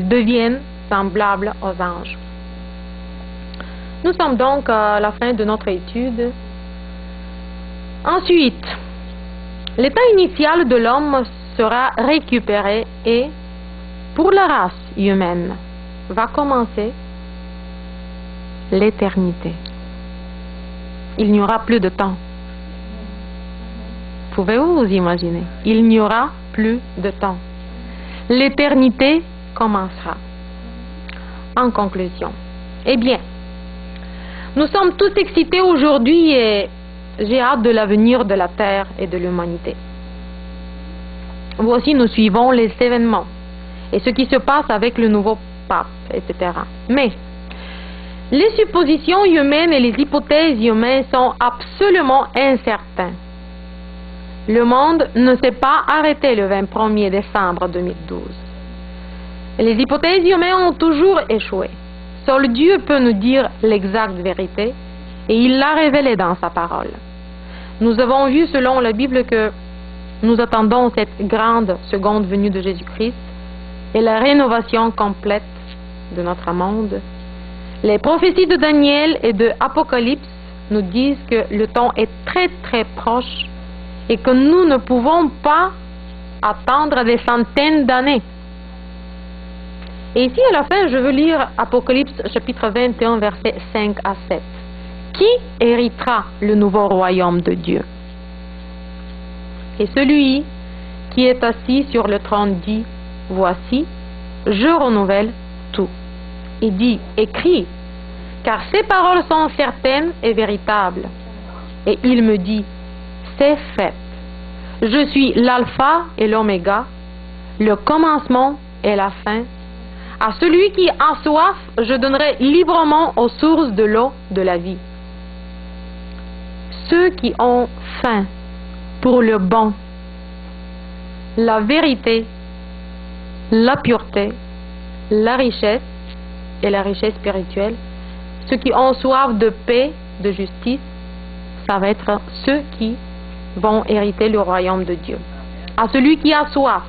deviennent semblables aux anges. Nous sommes donc à la fin de notre étude. Ensuite, l'état initial de l'homme sera récupéré et, pour la race humaine, va commencer l'éternité. Il n'y aura plus de temps. Pouvez-vous vous imaginer? Il n'y aura plus de temps. L'éternité commencera. En conclusion, eh bien, nous sommes tous excités aujourd'hui et j'ai hâte de l'avenir de la Terre et de l'humanité. Voici, nous suivons les événements et ce qui se passe avec le nouveau pape, etc. Mais les suppositions humaines et les hypothèses humaines sont absolument incertaines. Le monde ne s'est pas arrêté le 21er décembre 2012. Les hypothèses humaines ont toujours échoué. Seul Dieu peut nous dire l'exacte vérité et il l'a révélé dans sa parole. Nous avons vu selon la Bible que nous attendons cette grande seconde venue de Jésus-Christ et la rénovation complète de notre monde. Les prophéties de Daniel et de Apocalypse nous disent que le temps est très très proche et que nous ne pouvons pas attendre des centaines d'années. Et ici, à la fin, je veux lire Apocalypse chapitre 21, versets 5 à 7. Qui héritera le nouveau royaume de Dieu? Et celui qui est assis sur le trône dit, voici, je renouvelle tout. Il dit, écris, car ces paroles sont certaines et véritables. Et il me dit, c'est fait. Je suis l'alpha et l'oméga, le commencement et la fin. À celui qui a soif, je donnerai librement aux sources de l'eau de la vie. Ceux qui ont faim pour le bon, la vérité, la pureté, la richesse et la richesse spirituelle, ceux qui ont soif de paix, de justice, ça va être ceux qui vont hériter le royaume de Dieu. À celui qui a soif,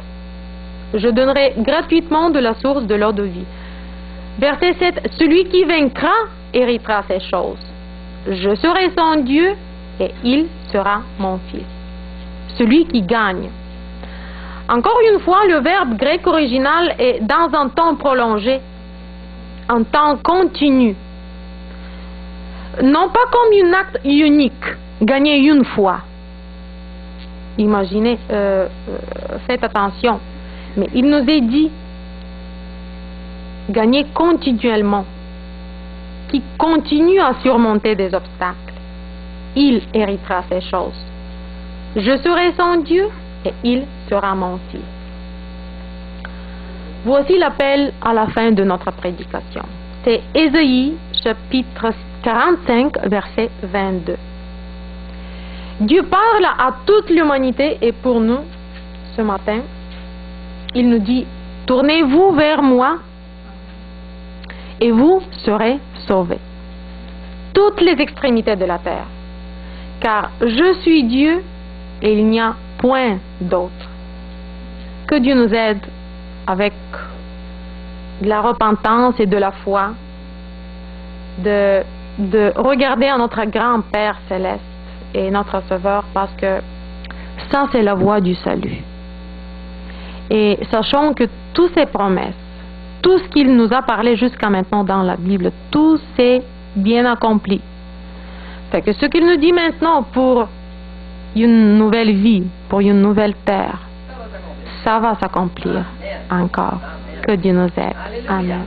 je donnerai gratuitement de la source de l'eau de vie. Verset 7, celui qui vaincra héritera ces choses. Je serai son Dieu et il sera mon fils. Celui qui gagne. Encore une fois, le verbe grec original est dans un temps prolongé, un temps continu. Non pas comme un acte unique, gagné une fois. Imaginez, faites attention. Mais il nous est dit, gagner continuellement, qui continue à surmonter des obstacles. Il héritera ces choses. Je serai son Dieu et il sera mon fils. Voici l'appel à la fin de notre prédication. C'est Ésaïe, chapitre 45, verset 22. Dieu parle à toute l'humanité et pour nous, ce matin, il nous dit, tournez-vous vers moi et vous serez sauvés. Toutes les extrémités de la terre. Car je suis Dieu et il n'y a point d'autre. Que Dieu nous aide avec de la repentance et de la foi, de regarder à notre grand Père céleste et notre Sauveur, parce que ça c'est la voie du salut. Et sachons que toutes ces promesses, tout ce qu'il nous a parlé jusqu'à maintenant dans la Bible, tout c'est bien accompli. Fait que ce qu'il nous dit maintenant pour une nouvelle vie, pour une nouvelle terre, ça va s'accomplir encore. Que Dieu nous aide. Amen.